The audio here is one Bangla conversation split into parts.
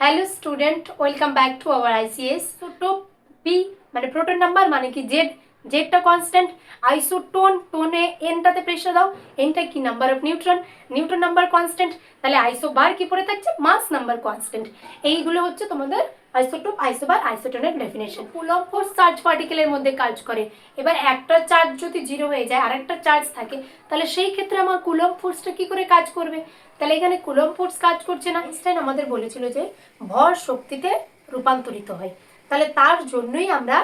Hello student, welcome back to our ICS. ছোটো পি মানে প্রোটন নাম্বার মানে কি জেড, জেডটা কনস্ট্যান্ট। আইসোটোন, টোনে এনটাতে প্রেশার দাও, এনটা কি number of neutron, neutron number constant. তাহলে আইসোবার কি পড়ে থাকছে, মাস নাম্বার কনস্ট্যান্ট। এইগুলো হচ্ছে তোমাদের আইসোটোপ, আইসোবার, আইসোটোনের ডেফিনেশন। কুলম্ব ফোর্স চার্জ পার্টিকেলের মধ্যে কাজ করে। এবার একটা চার্জ যদি জিরো হয়ে যায় আর একটা চার্জ থাকে, তাহলে সেই ক্ষেত্রে আমার কুলম্ব ফোর্সটা কি করে কাজ করবে? তাহলে এখানে কুলম্ব ফোর্স কাজ করছে না। আইনস্টাইন আমাদের বলেছিল যে ভর শক্তিতে রূপান্তরিত হয়, তাহলে তার জন্যই আমরা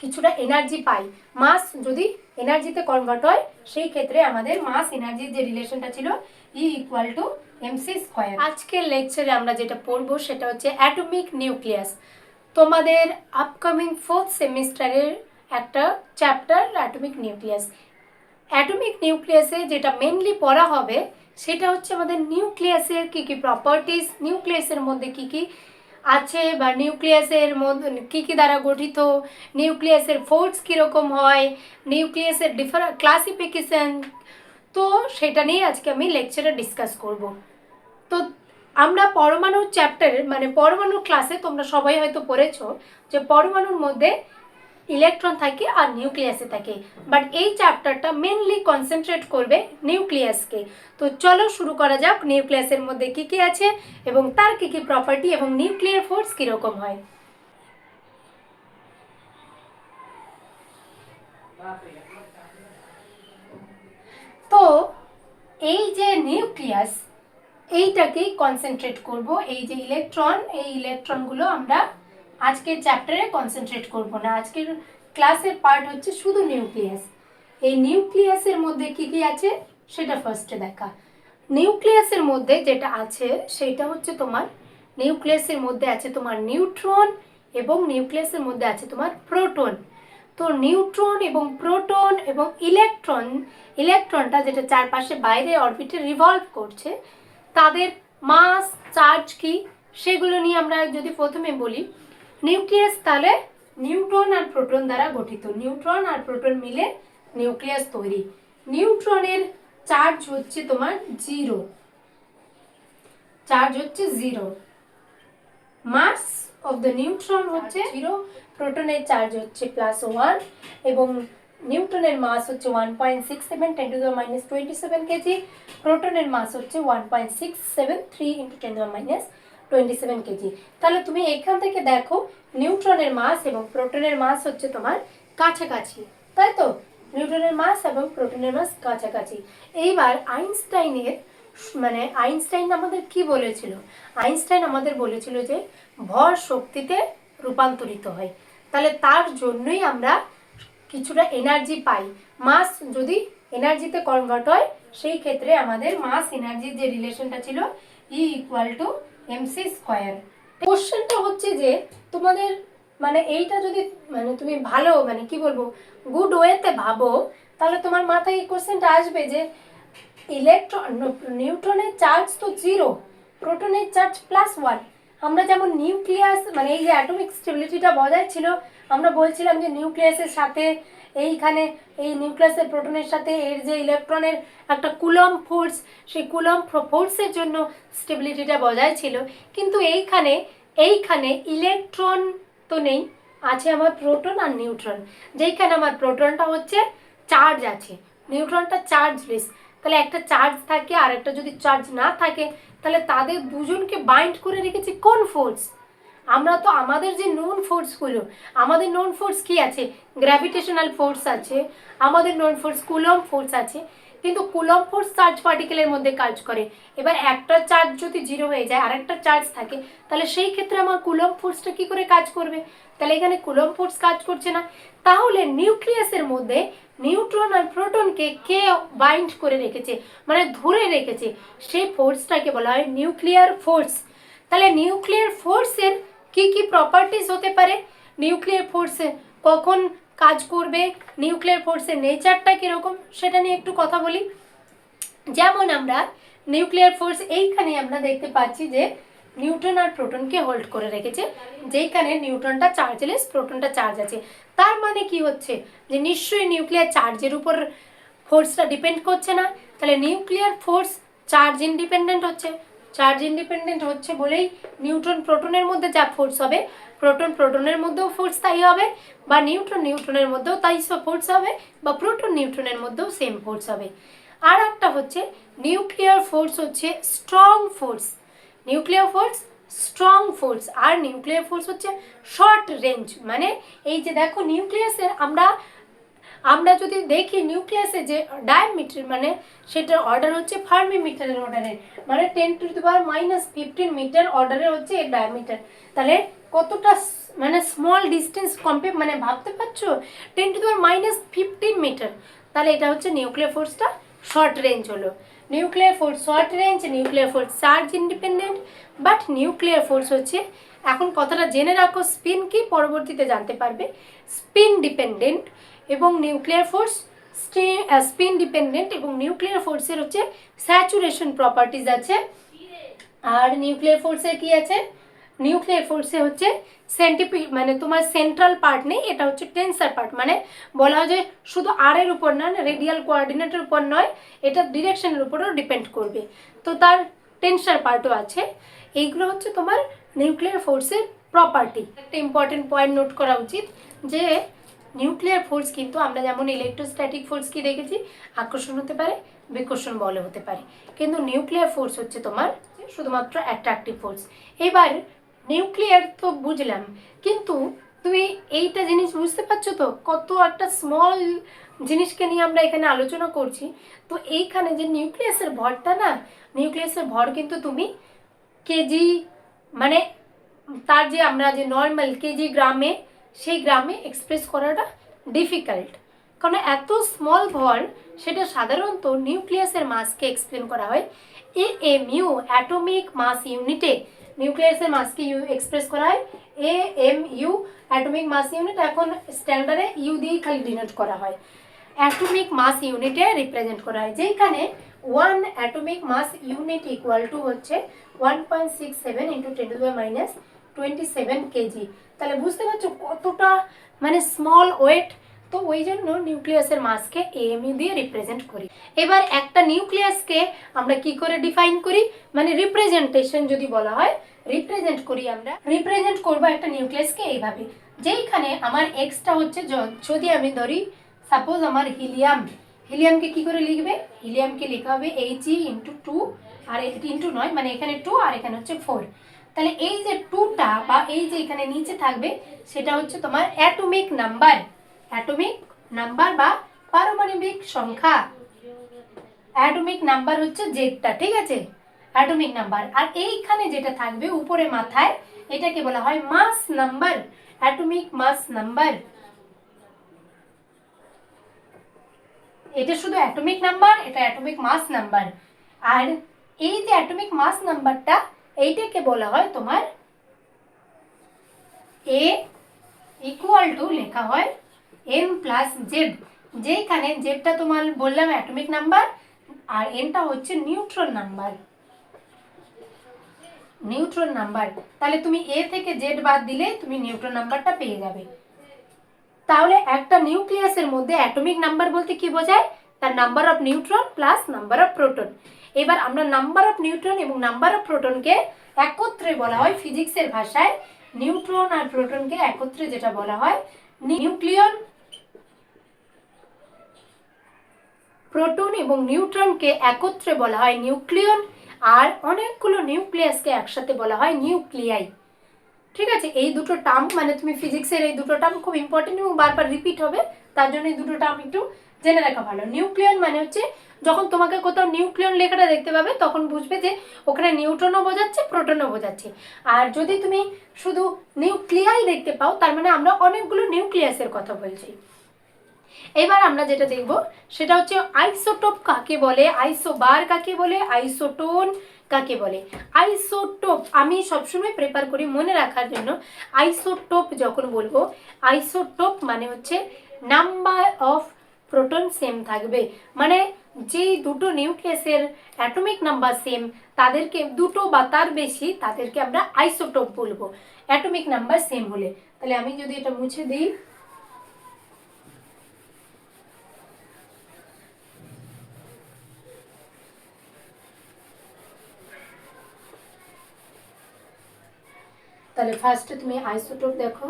কিছুটা এনার্জি পাই। মাস যদি এনার্জিতে কনভার্ট হয়, সেই ক্ষেত্রে আমাদের মাস এনার্জির যে রিলেশনটা ছিল E=mc²। আজকের লেকচারে আমরা যেটা পড়বো সেটা হচ্ছে অ্যাটমিক নিউক্লিয়াস। তোমাদের আপকামিং 4th সেমিস্টারের একটা চ্যাপ্টার অ্যাটমিক নিউক্লিয়াস। অ্যাটমিক নিউক্লিয়াসে যেটা মেনলি পড়া হবে সেটা হচ্ছে আমাদের নিউক্লিয়াসের কী কী প্রপার্টিস, নিউক্লিয়াসের মধ্যে কী কী আছে বা নিউক্লিয়াসের মধ্যে কী কী দ্বারা গঠিত, নিউক্লিয়াসের ফোর্স কীরকম হয়, নিউক্লিয়াসের ক্লাসিফিকেশন। তো সেটা নিয়ে আজকে আমি লেকচারে ডিসকাস করব। তো আমরা পরমাণু চ্যাপ্টারের মানে পরমাণু ক্লাসে তোমরা সবাই হয়তো পড়েছো যে পরমাণুর মধ্যে ইলেকট্রন থাকে আর নিউক্লিয়াসে থাকে, বাট এই চ্যাপ্টারটা মেনলি কনসেন্ট্রেট করবে নিউক্লিয়াসকে। তো চলো শুরু করা যাক, নিউক্লিয়াসের মধ্যে কি কি আছে এবং তার কি কি প্রপার্টি এবং নিউক্লিয়ার ফোর্স কিরকম হয়। তো এই যে নিউক্লিয়াস, এইটাকেই কনসেন্ট্রেট করব। এই যে ইলেকট্রন, এই ইলেকট্রনগুলো আমরা আজকের চ্যাপ্টারে কনসেন্ট্রেট করব না। আজকের ক্লাসের পার্ট হচ্ছে শুধু নিউক্লিয়াস। এই নিউক্লিয়াসের মধ্যে কি কি আছে সেটা ফার্স্টে দেখা। নিউক্লিয়াসের মধ্যে যেটা আছে সেটা হচ্ছে তোমার নিউক্লিয়াসের মধ্যে আছে তোমার নিউট্রন এবং নিউক্লিয়াসের মধ্যে আছে তোমার প্রোটন। তো নিউট্রন এবং প্রোটন এবং ইলেকট্রন, ইলেকট্রনটা যেটা চারপাশে বাইরে অরবিটে রিভলভ করছে, তাদের মাস চার্জ কি সেগুলো নিয়ে আমরা যদি প্রথমে বলি। নিউক্লিয়াস তাহলে নিউট্রন আর প্রোটন দ্বারা গঠিত, নিউট্রন আর প্রোটন মিলে নিউক্লিয়াস তৈরি। নিউট্রনের চার্জ হচ্ছে তোমার জিরো, চার্জ হচ্ছে zero. Mass of the neutron হচ্ছে জিরো, প্রোটনের চার্জ হচ্ছে +1 এবং নিউট্রনের মাস হচ্ছে 1.67 10⁻27 কেজি, প্রোটনের মাস হচ্ছে 1.673 × 10⁻27 কেজি। তাহলে তুমি এখান থেকে দেখো নিউট্রনের মাস এবং প্রোটনের মাস হচ্ছে তোমার কাছাকাছি, তাই তো? নিউট্রনের মাস এবং প্রোটনের মাস কাছাকাছি। এইবার আইনস্টাইন আমাদের কি বলেছিল? আইনস্টাইন আমাদের বলেছিল যে ভর শক্তিতে রূপান্তরিত হয়, তাহলে তার জন্যই আমরা কিছুটা এনার্জি পাই। মাস যদি এনার্জিতে কনভার্ট হয়, সেই ক্ষেত্রে আমাদের মাস এনার্জির যে রিলেশনটা ছিল E=mc²। কোশ্চেনটা হচ্ছে যে তোমাদের এইটা যদি তুমি ভালো কি বলবো গুড ওয়েতে ভাবো, তাহলে তোমার মাথায় এই কোশ্চেনটা আসবে যে নিউট্রনের চার্জ তো জিরো, প্রোটনের চার্জ +1। আমরা যেমন নিউক্লিয়াস এই যে অ্যাটমিক স্টেবিলিটিটা বজায় ছিল, আমরা বলছিলাম যে নিউক্লিয়াসের সাথে এইখানে এই নিউক্লিয়াসের প্রোটনের সাথে এর যে ইলেকট্রনের একটা কুলম্ব ফোর্স, সেই কুলম্ব ফোর্সের জন্য স্টেবিলিটিটা বজায় ছিল। কিন্তু এইখানে ইলেকট্রন তো নেই, আছে আমার প্রোটন আর নিউট্রন। যেইখানে আমার প্রোটনটা হচ্ছে চার্জ আছে, নিউট্রনটা চার্জলেস। তাহলে একটা চার্জ থাকে আর একটা যদি চার্জ না থাকে, তাহলে তাদের দুজনকে বাইন্ড করে রেখেছে কোন ফোর্স? আমরা তো আমাদের যে নোন ফোর্সগুলো, আমাদের নোন ফোর্স কি আছে? গ্র্যাভিটেশনাল ফোর্স আছে, আমাদের নোন ফোর্স কুলম্ব ফোর্স আছে। কিন্তু কুলম্ব ফোর্স চার্জ পার্টিকেলের মধ্যে কাজ করে। এবার একটা চার্জ যদি জিরো হয়ে যায় আর একটা চার্জ থাকে, তাহলে সেই ক্ষেত্রে আমার কুলম্ব ফোর্সটা কি করে কাজ করবে? তাহলে এখানে কুলম্ব ফোর্স কাজ করছে না। তাহলে নিউক্লিয়াসের মধ্যে নিউট্রন আর প্রোটনকে কে বাইন্ড করে রেখেছে, ধরে রেখেছে, সেই ফোর্সটাকে বলা হয় নিউক্লিয়ার ফোর্স। তাহলে নিউক্লিয়ার ফোর্সের কি কি প্রপার্টিজ হতে পারে, নিউক্লিয়ার ফোর্সে কখন কাজ করবে, নিউক্লিয়ার ফোর্সের নেচারটা কীরকম, সেটা নিয়ে একটু কথা বলি। যেমন আমরা নিউক্লিয়ার ফোর্স এইখানে আমরা দেখতে পাচ্ছি যে নিউট্রন আর প্রোটনকে হোল্ড করে রেখেছে, যেইখানে নিউট্রনটা চার্জলেস, প্রোটনটা চার্জ আছে। তার মানে কি হচ্ছে যে নিশ্চয়ই নিউক্লিয়ার চার্জের উপর ফোর্সটা ডিপেন্ড করছে না। তাহলে নিউক্লিয়ার ফোর্স চার্জ ইন্ডিপেন্ডেন্ট হচ্ছে, চার্জ ইন্ডিপেন্ডেন্ট হচ্ছে বলেই নিউট্রন প্রোটনের মধ্যে যা ফোর্স হবে, প্রোটন প্রোটনের মধ্যেও ফোর্স তাই হবে, বা নিউট্রন নিউট্রনের মধ্যেও তাই ফোর্স হবে, বা প্রোটন নিউট্রনের মধ্যেও সেম ফোর্স হবে। আর একটা হচ্ছে নিউক্লিয়ার ফোর্স হচ্ছে strong force, nuclear force strong force, আর নিউক্লিয়ার ফোর্স হচ্ছে শর্ট রেঞ্জ। মানে এই যে দেখো নিউক্লিয়াসের আমরা যদি দেখি নিউক্লিয়াসে যে ডায়ামিটার মানে সেটার অর্ডার হচ্ছে ফার্মি মিটারের অর্ডারের, মানে 10⁻⁻15 মিটার অর্ডারের হচ্ছে এর ডায়ামিটার। তাহলে কতটা মানে স্মল ডিস্টেন্স মানে ভাবতে পারছো, 10⁻⁻15 মিটার। তাহলে এটা হচ্ছে নিউক্লিয়ার ফোর্সটা শর্ট রেঞ্জ হলো। Nuclear force short range, nuclear force charge independent, but nuclear force হচ্ছে, এখন কথাটা জেনে রাখো, স্পিন কি পরবর্তীতে জানতে পারবে, স্পিন ডিপেন্ডেন্ট এবং নিউক্লিয়ার ফোর্স স্পিন ডিপেন্ডেন্ট, এবং নিউক্লিয়ার ফোর্সের হচ্ছে স্যাচুরেশন প্রপার্টিজ আছে। আর নিউক্লিয়ার ফোর্সের কি আছে, নিউক্লিয়ার ফোর্সে হচ্ছে মানে তোমার সেন্ট্রাল পার্ট নেই, এটা হচ্ছে টেন্সার পার্ট। মানে বলা হয় যে শুধু আর এর উপর না, রেডিয়াল কোঅর্ডিনেটের উপর নয়, এটা ডিরেকশনের উপরেও ডিপেন্ড করবে, তো তার টেন্সার পার্টও আছে। এইগুলো হচ্ছে তোমার নিউক্লিয়ার ফোর্সের প্রপার্টি। একটা ইম্পর্টেন্ট পয়েন্ট নোট করা উচিত যে নিউক্লিয়ার ফোর্স কিন্তু আমরা যেমন ইলেকট্রোস্ট্যাটিক ফোর্স কি দেখেছি, আকর্ষণ হতে পারে, বিকর্ষণ বলে হতে পারে, কিন্তু নিউক্লিয়ার ফোর্স হচ্ছে তোমার শুধুমাত্র অ্যাট্রাকটিভ ফোর্স। এবার নিউক্লিয়ার তো বুঝলাম, কিন্তু তুমি এইটা জিনিস বুঝতে পারছো তো, কত একটা স্মল জিনিসকে নিয়ে আমরা এখানে আলোচনা করছি। তো এইখানে যে নিউক্লিয়াসের ভরটা না, নিউক্লিয়াসের ভর কিন্তু তুমি কেজি মানে তার যে আমরা যে নর্মাল কেজি গ্রামে, সেই গ্রামে এক্সপ্রেস করাটা ডিফিকাল্ট, কারণ এত স্মল ভর। সেটা সাধারণত নিউক্লিয়াসের মাসকে এক্সপ্লেন করা হয় AMU অ্যাটমিক মাস ইউনিটে। নিউক্লিয়াসের মাসকে এক্সপ্রেস করা হয় AMU অ্যাটমিক মাস ইউনিট, এখন স্ট্যান্ডার্ডে ইউ দিয়েই খালি ডিনোট করা হয়। অ্যাটমিক মাস ইউনিটে রিপ্রেজেন্ট করা হয়, যেখানে 1 atomic mass unit equal to হচ্ছে 1.67 × 10⁻⁻27 কেজি। তাহলে বুঝতে পারছো কতটা মানে স্মল ওয়েট। তো ওই জন্য নিউক্লিয়াসের মাসকে AMU দিয়ে রিপ্রেজেন্ট করি। এবার একটা নিউক্লিয়াসকে আমরা কি করে ডিফাইন করি, মানে রিপ্রেজেন্টেশন যদি বলা হয়, রিপ্রেজেন্ট করি, আমরা রিপ্রেজেন্ট করবো একটা নিউক্লিয়াসকে এইভাবে, যেইখানে আমার এক্সটা হচ্ছে, যদি আমি ধরি সাপোজ আমার হিলিয়ামকে কি করে লিখবে, হিলিয়ামকে লেখা হবে He × 2, আর ইন্টু নয়, মানে এখানে 2 আর এখানে হচ্ছে 4। তাহলে এই যে 2টা বা এই যে এখানে নিচে থাকবে, সেটা হচ্ছে তোমার অ্যাটমিক নাম্বার বা পারমাণবিক সংখ্যা। অ্যাটমিক নাম্বার হচ্ছে জেডটা, ঠিক আছে, অ্যাটমিক নাম্বার। আর এইখানে যেটা থাকবে উপরে মাথায়, এটাকে বলা হয় মাস নাম্বার, অ্যাটমিক মাস নাম্বার। এটা শুধু অ্যাটমিক নাম্বার, এটা অ্যাটমিক মাস নাম্বার। আর এই যে অ্যাটমিক মাস নাম্বারটা, এইটাকে বলা হয় তোমার A ইকুয়াল টু লেখা হয় N + Z, যেখানে জেডটা তোমার বললাম অ্যাটমিক নাম্বার, আর এনটা হচ্ছে নিউট্রন নাম্বার। তাহলে তুমি A থেকে Z বাদ দিলে তুমি নিউট্রন নাম্বারটা পেয়ে যাবে। তাহলে একটা নিউক্লিয়াসের মধ্যে অ্যাটমিক নাম্বার বলতে কি বোঝায়, তার number of neutron plus number of proton. এবার আমরা নাম্বার অফ নিউট্রন এবং নাম্বার অফ প্রোটনকে একত্রে বলা হয় ফিজিক্সের ভাষায়, নিউট্রন আর প্রোটনকে একত্রে যেটা বলা হয় নিউক্লিয়ন। প্রোটন এবং নিউট্রনকে একত্রে বলা হয় নিউক্লিয়ন, আর অনেকগুলো নিউক্লিয়াসকে একসাথে বলা হয় নিউক্লিয়াই। ঠিক আছে, এই দুটো টার্ম মানে তুমি ফিজিক্সের এই দুটো টার্ম খুব ইম্পর্টেন্ট এবং বারবার রিপিট হবে, তার জন্য এই দুটো টার্ম একটু জেনে রাখা ভালো। নিউক্লিয়ন মানে হচ্ছে, যখন তোমাকে কোথাও নিউক্লিয়ন লেখাটা দেখতে পাবে, তখন বুঝবে যে ওখানে নিউট্রনও বোঝাচ্ছে, প্রোটনও বোঝাচ্ছে। আর যদি তুমি শুধু নিউক্লিয়াই দেখতে পাও, তার মানে আমরা অনেকগুলো নিউক্লিয়াসের কথা বলছি। এবার আমরা যেটা দেখব সেটা হচ্ছে আইসোটোপ কাকে বলে, আইসোবার কাকে বলে, আইসোটোন কাকে বলে। আইসোটোপ আমি সবসময় প্রেফার করি মনে রাখার জন্য, আইসোটোপ যখন বলবো, আইসোটোপ মানে হচ্ছে নাম্বার অফ প্রোটন সেম থাকবে, মানে যেই দুটো নিউক্লিয়াসের অ্যাটমিক নাম্বার সেম, তাদেরকে দুটো বা তার বেশি, তাদেরকে আমরা আইসোটোপ বলবো অ্যাটমিক নাম্বার সেম হলে। তাহলে আমি যদি এটা মুছে দিই, তাহলে ফার্স্টে তুমি আইসোটোপ দেখো।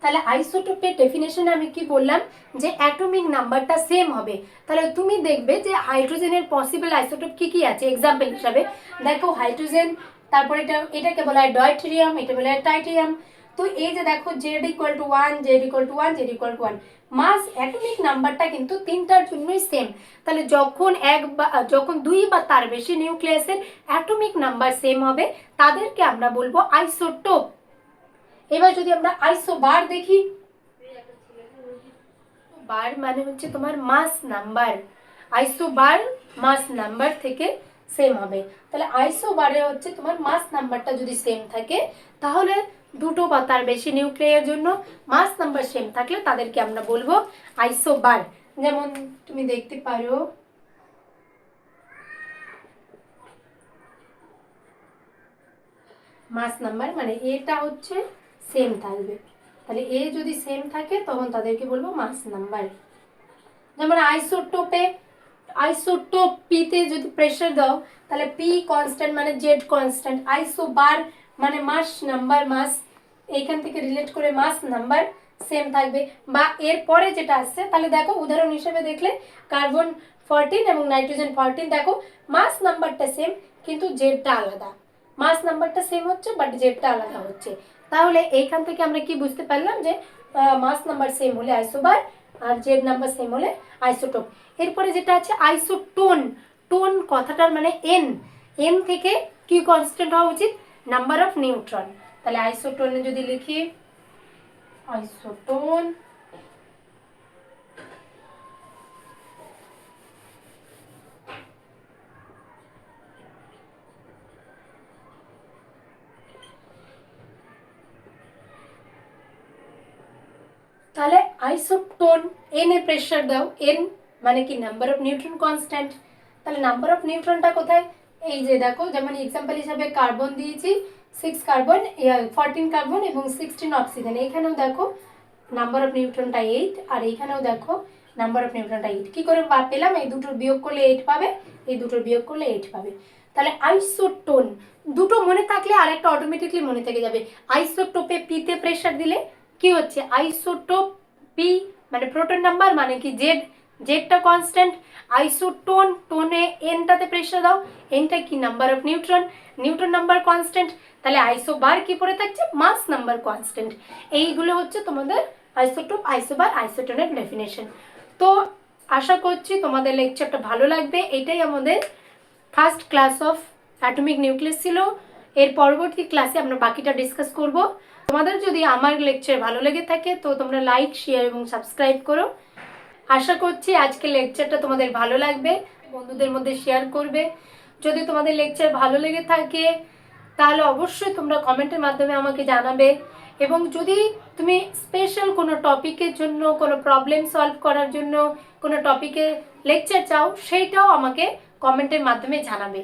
তাহলে আইসোটোপের ডেফিনেশনে আমি কি বললাম যে অ্যাটমিক নাম্বারটা সেম হবে। তাহলে তুমি দেখবে যে হাইড্রোজেনের পসিবল আইসোটোপ কি কি আছে। এক্সাম্পল হিসাবে দেখো হাইড্রোজেন, তারপর এটাকে বলা হয় ডয়টেরিয়াম, এটা বলা হয় টাইটেরিয়াম। তো এই যে দেখো Z=1, Z=1, Z=1, মাস অ্যাটমিক নাম্বারটা কিন্তু তিনটার জন্যই সেম। তাহলে যখন দুই বা তার বেশি নিউক্লিয়াসের অ্যাটমিক নাম্বার সেম হবে তাদেরকে আমরা বলবো আইসোটোপ। এবার যদি আমরা আইসোবার দেখি, বার মানে হচ্ছে তোমার মাস নাম্বার, আইসোবার মাস নাম্বার থেকে সেম হবে। তাহলে আইসোবারে হচ্ছে তোমার মাস নাম্বারটা যদি সেম থাকে তাহলে দুটো বা তার বেশি নিউক্লিয়ার জন্য মাস নাম্বার সেম থাকলে তাদেরকে আমরা বলবো আইসোবার। যেমন তুমি দেখতে পারো মাস নাম্বার মানে এটা হচ্ছে সেম থাকবে। তাহলে এ যদি সেম থাকে তখন তাদেরকে বলবো মাস নাম্বার। যেমন আইসোটোপ পিতে যদি প্রেসার দাও তাহলে পি কনস্ট্যান্ট মানে জেড কনস্ট্যান্ট, আইসোবার মানে মাস নাম্বার, মাস এইখান থেকে রিলেট করে মাস নাম্বার সেম থাকবে। বা এর পরে যেটা আসছে তাহলে দেখো উদাহরণ হিসেবে দেখলে কার্বন 14 এবং নাইট্রোজেন 14, দেখো মাস নাম্বারটা সেম কিন্তু জেডটা আলাদা, মাস নাম্বারটা সেম হচ্ছে বাট জেডটা আলাদা হচ্ছে। তাহলে এইখান থেকে আমরা কি বুঝতে পারলাম যে মাস নাম্বার সেম হলে আইসোবার আর জেড নাম্বার সেম হলে আইসোটোপ। এরপরে যেটা আছে আইসোটোন, টোন কথাটার মানে এন, এন থেকে কি কনস্ট্যান্ট হওয়া উচিত, নাম্বার অফ নিউট্রন। তাহলে আইসোটোনে যদি লিখি আইসোটোন তাহলে আইসোটোন এন এ প্রেসার দাও, এন মানে কি নাম্বার অফ নিউট্রন কনস্ট্যান্ট। তাহলে নাম্বার অফ নিউট্রনটা কোথায়, এই যে দেখো যেমন এক্সাম্পল হিসাবে কার্বন দিয়েছি 6 কার্বন 14 কার্বন এবং 16 অক্সিজেন, এইখানেও দেখো নাম্বার অফ নিউট্রনটা 8 আর এইখানেও দেখো নাম্বার অফ নিউট্রনটা 8। কি করে পেলাম, এই দুটোর বিয়োগ করলে 8 পাবে, এই দুটোর বিয়োগ করলে 8 পাবে। তাহলে আইসোটোন দুটো মনে থাকলে আরেকটা অটোমেটিকলি মনে থেকে যাবে। আইসোটোপে পিতে প্রেসার দিলে কি হচ্ছে আইসোটোপ, পি মানে প্রোটন নাম্বার মানে কি জেড, জেডটা কনস্ট্যান্ট। আইসোটোন, টোনে এনটাতে প্রেসার দাও, এনটা কি number of neutron, neutron number constant. তাহলে আইসোবার কি পড়ে থাকছে, মাস নাম্বার কনস্ট্যান্ট। এইগুলো হচ্ছে তোমাদের আইসোটোপ, আইসোবার, আইসোটোনের ডেফিনেশন। তো আশা করছি তোমাদের লেকচারটা ভালো লাগবে। এটাই আমাদের first class of atomic nucleus ছিল। এর পরবর্তী ক্লাসে আমরা বাকিটা ডিসকাস করব। তোমাদের যদি আমার লেকচার ভালো লেগে থাকে তো তোমরা লাইক, শেয়ার এবং সাবস্ক্রাইব করো। আশা করছি আজকের লেকচারটা তোমাদের ভালো লাগবে, বন্ধুদের মধ্যে শেয়ার করবে। যদি তোমাদের লেকচার ভালো লেগে থাকে তাহলে অবশ্যই তোমরা কমেন্টের মাধ্যমে আমাকে জানাবে। এবং যদি তুমি স্পেশাল কোনো টপিকের জন্য, কোনো প্রবলেম সলভ করার জন্য কোনো টপিকে লেকচার চাও সেইটাও আমাকে কমেন্টের মাধ্যমে জানাবে।